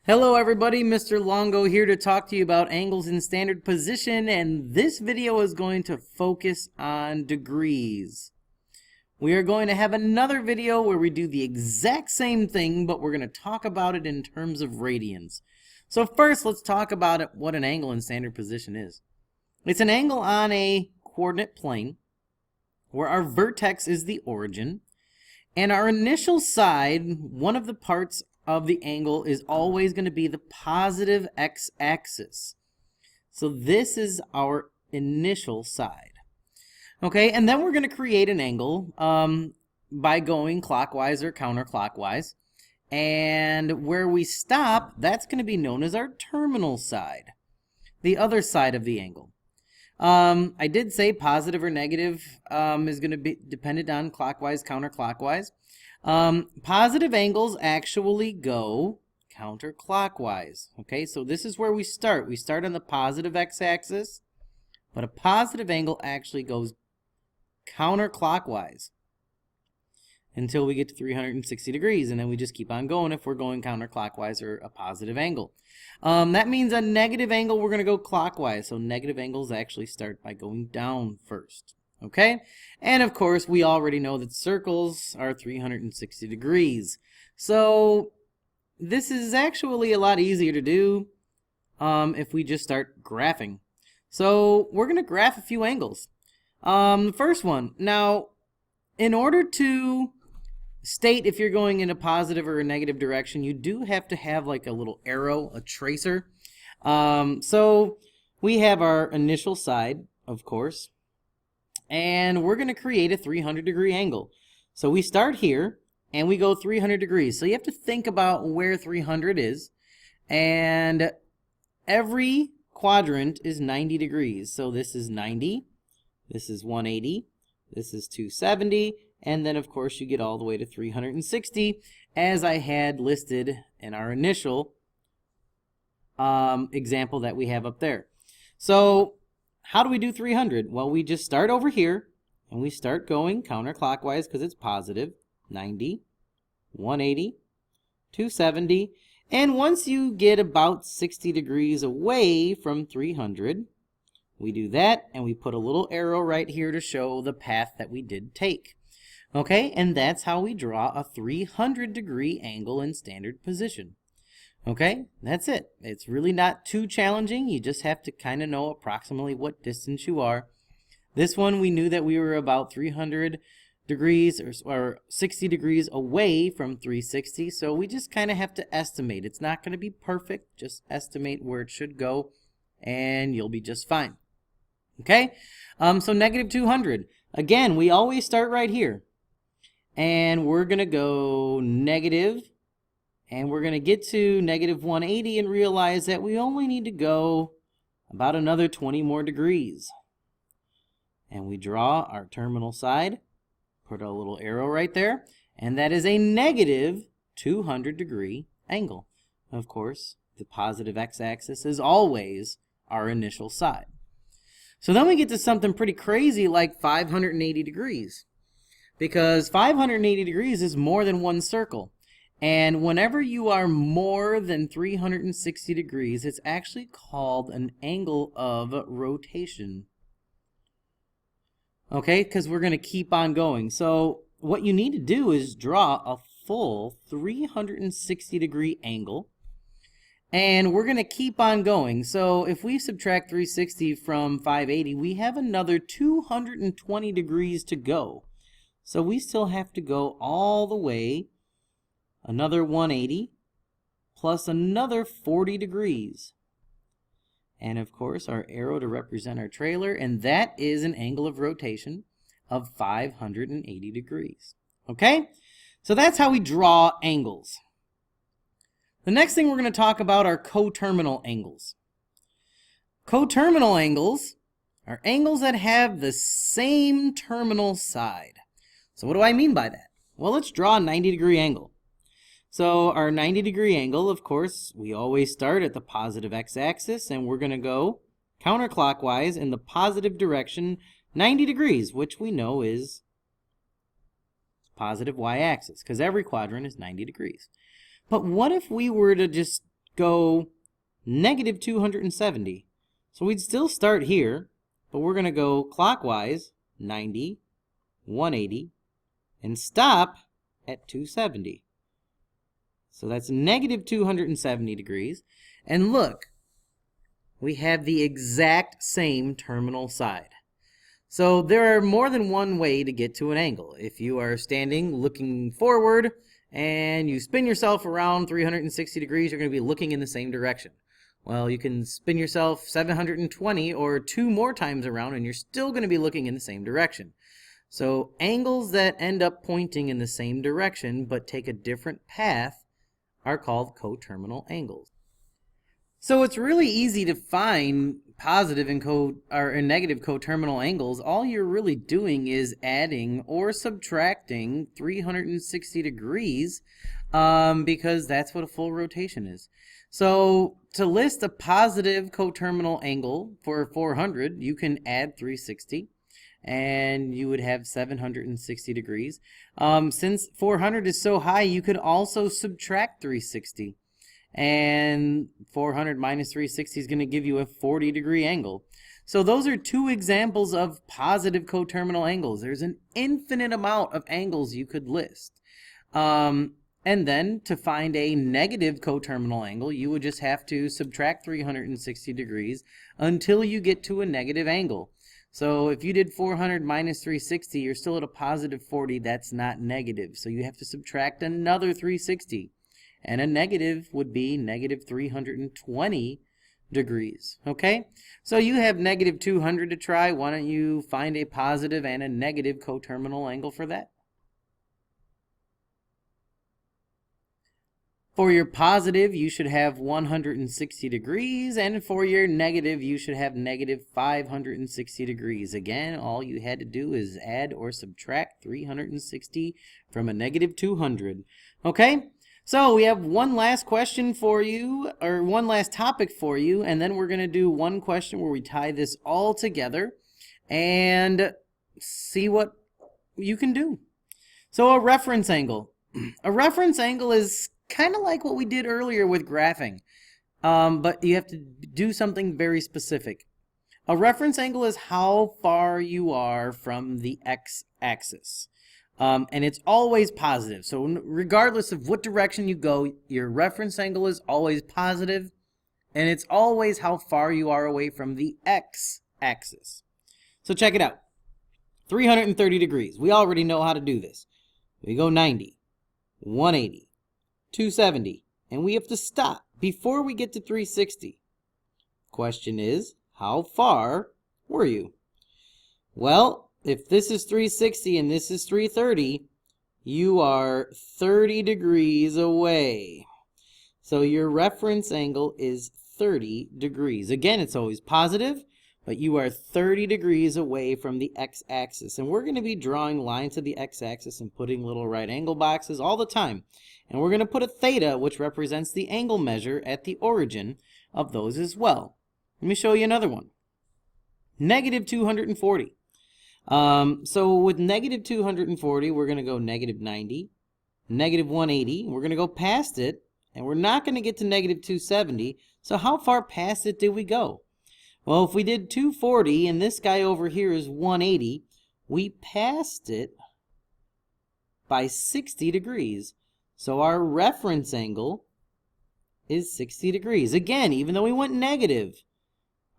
Hello everybody, Mr. Longo here to talk to you about angles in standard position, and this video is going to focus on degrees. We are going to have another video where we do the exact same thing, but we're going to talk about it in terms of radians. So first, let's talk about what an angle in standard position is. It's an angle on a coordinate plane where our vertex is the origin, and our initial side, one of the parts of the angle, is always going to be the positive x-axis. So this is our initial side. Okay, and then we're going to create an angle by going clockwise or counterclockwise. And where we stop, that's going to be known as our terminal side, the other side of the angle. I did say positive or negative is going to be dependent on clockwise, counterclockwise. Positive angles actually go counterclockwise. Okay, so this is where we start. We start on the positive x-axis, but a positive angle actually goes counterclockwise until we get to 360 degrees, and then we just keep on going if we're going counterclockwise or a positive angle. That means a negative angle, we're going to go clockwise. So negative angles actually start by going down first. Okay? And of course, we already know that circles are 360 degrees. So this is actually a lot easier to do if we just start graphing. So we're going to graph a few angles. The first one. Now, in order to state if you're going in a positive or a negative direction, you do have to have like a little arrow, a tracer. So we have our initial side, of course, and we're going to create a 300-degree angle. So we start here and we go 300 degrees. So you have to think about where 300 is, and every quadrant is 90 degrees. So this is 90, this is 180, this is 270, and then of course you get all the way to 360 as I had listed in our initial example that we have up there. So how do we do 300? Well, we just start over here and we start going counterclockwise because it's positive. 90, 180, 270, and once you get about 60 degrees away from 300, we do that and we put a little arrow right here to show the path that we did take. Okay, and that's how we draw a 300-degree angle in standard position. Okay, that's it. It's really not too challenging. You just have to kind of know approximately what distance you are. This one, we knew that we were about 300 degrees or 60 degrees away from 360, so we just kind of have to estimate. It's not going to be perfect. Just estimate where it should go, and you'll be just fine. Okay, so negative 200. Again, we always start right here. And we're going to go negative, and we're going to get to negative 180 and realize that we only need to go about another 20 more degrees. And we draw our terminal side, put a little arrow right there, and that is a negative 200-degree angle. Of course, the positive x-axis is always our initial side. So then we get to something pretty crazy like 580 degrees. Because 580 degrees is more than one circle. And whenever you are more than 360 degrees, it's actually called an angle of rotation. Okay, because we're going to keep on going. So what you need to do is draw a full 360-degree angle. And we're going to keep on going. So if we subtract 360 from 580, we have another 220 degrees to go. So we still have to go all the way, another 180, plus another 40 degrees. And of course, our arrow to represent our trailer, and that is an angle of rotation of 580 degrees. Okay? So that's how we draw angles. The next thing we're going to talk about are coterminal angles. Coterminal angles are angles that have the same terminal side. So what do I mean by that? Well, let's draw a 90-degree angle. So our 90-degree angle, of course, we always start at the positive x-axis, and we're going to go counterclockwise in the positive direction 90 degrees, which we know is positive y-axis, because every quadrant is 90 degrees. But what if we were to just go negative 270. So we'd still start here, but we're going to go clockwise, 90, 180, and stop at 270. So that's negative 270 degrees. And look, we have the exact same terminal side. So there are more than one way to get to an angle. If you are standing looking forward and you spin yourself around 360 degrees, you're going to be looking in the same direction. Well, you can spin yourself 720 or 2 more times around and you're still going to be looking in the same direction. So angles that end up pointing in the same direction but take a different path are called coterminal angles. So it's really easy to find positive and negative coterminal angles. All you're really doing is adding or subtracting 360 degrees because that's what a full rotation is. So to list a positive coterminal angle for 400, you can add 360 and you would have 760 degrees. Since 400 is so high, you could also subtract 360. And 400 minus 360 is going to give you a 40-degree angle. So those are 2 examples of positive coterminal angles. There's an infinite amount of angles you could list. And then to find a negative coterminal angle, you would just have to subtract 360 degrees until you get to a negative angle. So if you did 400 minus 360, you're still at a positive 40. That's not negative. So you have to subtract another 360. And a negative would be negative 320 degrees. Okay? So you have negative 200 to try. Why don't you find a positive and a negative coterminal angle for that? For your positive, you should have 160 degrees, and for your negative, you should have negative 560 degrees. Again, all you had to do is add or subtract 360 from a negative 200. Okay? So we have one last question for you, or one last topic for you, and then we're going to do one question where we tie this all together and see what you can do. So a reference angle. A reference angle is kind of like what we did earlier with graphing, but you have to do something very specific. A reference angle is how far you are from the x-axis. And it's always positive. So regardless of what direction you go, your reference angle is always positive, and it's always how far you are away from the x-axis. So check it out. 330 degrees. We already know how to do this. We go 90, 180, 270, and we have to stop before we get to 360. Question is, how far were you? Well, if this is 360 and this is 330, you are 30 degrees away. So your reference angle is 30 degrees. Again, it's always positive, but you are 30 degrees away from the x-axis. And we're going to be drawing lines to the x-axis and putting little right angle boxes all the time. And we're going to put a theta, which represents the angle measure at the origin of those as well. Let me show you another one. Negative 240. So with negative 240, we're going to go negative 90, negative 180. We're going to go past it, and we're not going to get to negative 270. So how far past it did we go? Well, if we did 240, and this guy over here is 180, we passed it by 60 degrees. So our reference angle is 60 degrees. Again, even though we went negative,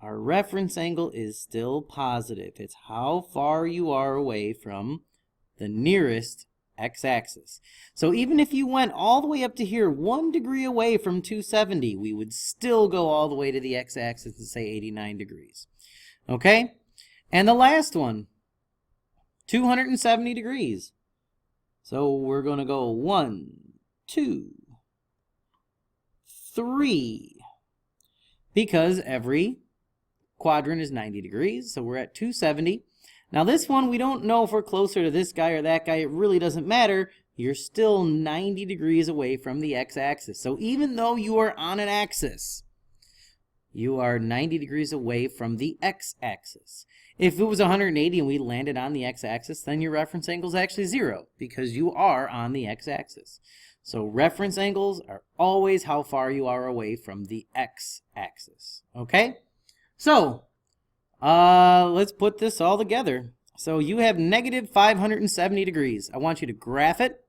our reference angle is still positive. It's how far you are away from the nearest x-axis. So even if you went all the way up to here, 1 degree away from 270, we would still go all the way to the x-axis and say 89 degrees. Okay? And the last one, 270 degrees. So we're going to go 1, 2, 3, because every quadrant is 90 degrees, so we're at 270. Now this one, we don't know if we're closer to this guy or that guy. It really doesn't matter. You're still 90 degrees away from the x-axis. So even though you are on an axis, you are 90 degrees away from the x-axis. If it was 180 and we landed on the x-axis, then your reference angle is actually 0 because you are on the x-axis. So reference angles are always how far you are away from the x-axis. Okay? So, let's put this all together. So you have negative 570 degrees. I want you to graph it.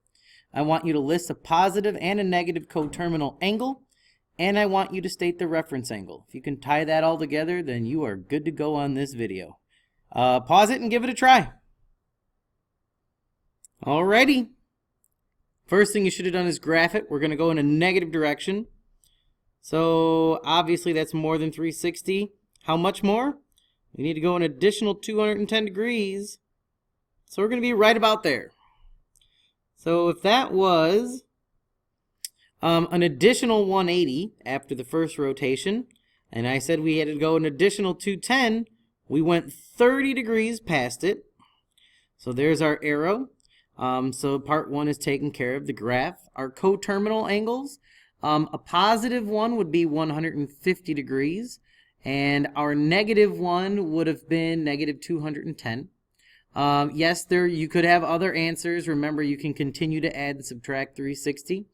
I want you to list a positive and a negative coterminal angle. And I want you to state the reference angle. If you can tie that all together, then you are good to go on this video. Pause it and give it a try. Alrighty. First thing you should have done is graph it. We're going to go in a negative direction. So obviously that's more than 360. How much more? We need to go an additional 210 degrees. So we're going to be right about there. So if that was an additional 180 after the first rotation, and I said we had to go an additional 210, we went 30 degrees past it. So there's our arrow. So part 1 is taken care of, the graph. Our coterminal angles, a positive one would be 150 degrees, and our negative one would have been negative 210. Yes, you could have other answers. Remember, you can continue to add and subtract 360.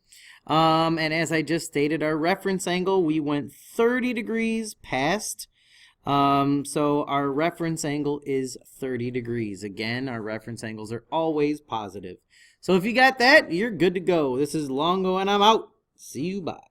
And as I just stated, our reference angle, we went 30 degrees past. So our reference angle is 30 degrees. Again, our reference angles are always positive. So if you got that, you're good to go. This is Longo, and I'm out. See you, bye.